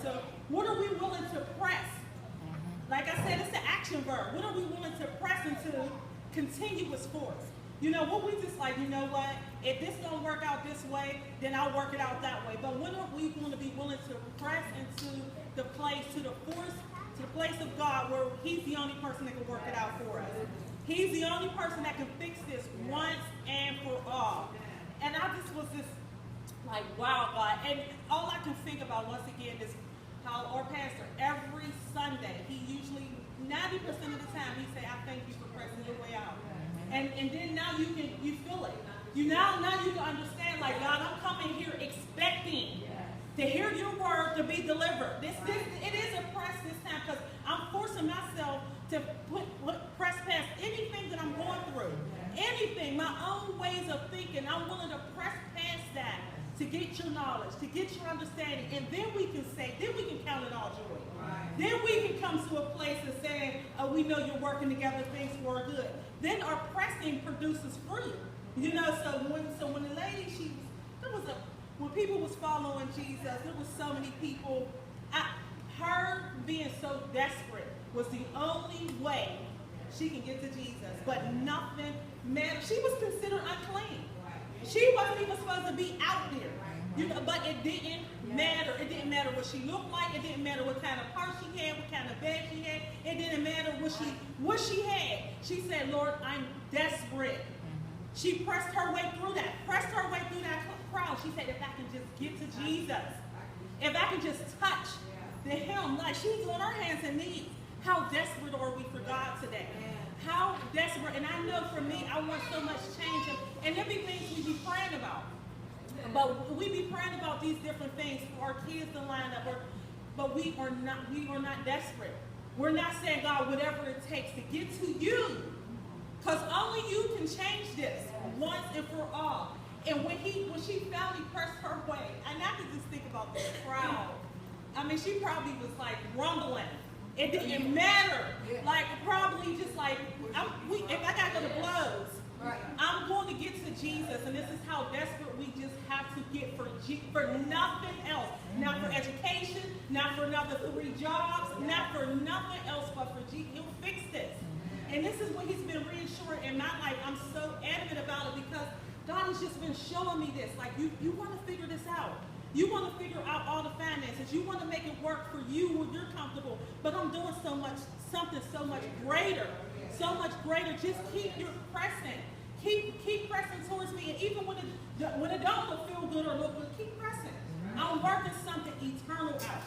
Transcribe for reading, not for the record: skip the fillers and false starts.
So what are we willing to press? Like I said, it's the action verb. What are we willing to press into continuous force? You know, what we just like, you know what? If this don't work out this way, then I'll work it out that way. But when are we going to be willing to press into the place, to the force, to the place of God where He's the only person that can work it out for us? He's the only person that can fix this once and for all. And I just was just like, wow, God. And all I can think about once again is how our pastor, every Sunday, he usually, 90% of the time, he say, I thank you for pressing your way out. And then now you feel it. Now you can understand, like, God, I'm coming here expecting to hear your word to be delivered. It is a press this time because I'm forcing myself to press past anything that I'm going through. Anything, my own ways of thinking, I'm willing to press past that to get your knowledge, to get your understanding. And then we can say, then we can count it all joy. Then we can come to a place of saying, oh, we know you're working together, things for good. Then our pressing produces fruit. You know, so when the lady, when people was following Jesus, there was so many people. Her being so desperate was the only way she can get to Jesus. But nothing mattered. She was considered unclean. She wasn't even supposed to be out there. You know, but it didn't matter. It didn't matter what she looked like. It didn't matter what kind of purse she had, what kind of bag she had. It didn't matter what she had. She said, Lord, I'm desperate. She pressed her way through that crowd. She said, if I can just get to Jesus, if I can just touch the hem, like she's on her hands and knees. How desperate are we for God today? How desperate. And I know for me, I want so much change. And there be things we be praying about. But we be praying about these different things for our kids to line up. But we are not desperate. We're not saying, God, whatever it takes to get to you. Because only you can change this once and for all. And when she finally pressed her way, and I could just think about the crowd. I mean, she probably was like rumbling. It didn't matter. Like, probably just like, if I got to go to blows, I'm going to get to Jesus. And this is how desperate we just have to get for nothing else. Not for education, not for another 3 jobs, not for nothing else but for Jesus. He'll fix this. And this is what He's been reassuring in my life. I'm so adamant about it because God has just been showing me this. Like, you want to figure this out. You want to figure out all the finances. You want to make it work for you when you're comfortable. But I'm doing something so much greater. So much greater. Just keep your pressing. Keep pressing towards me. And even when it don't feel good or look good, keep pressing. I'm working something eternal out.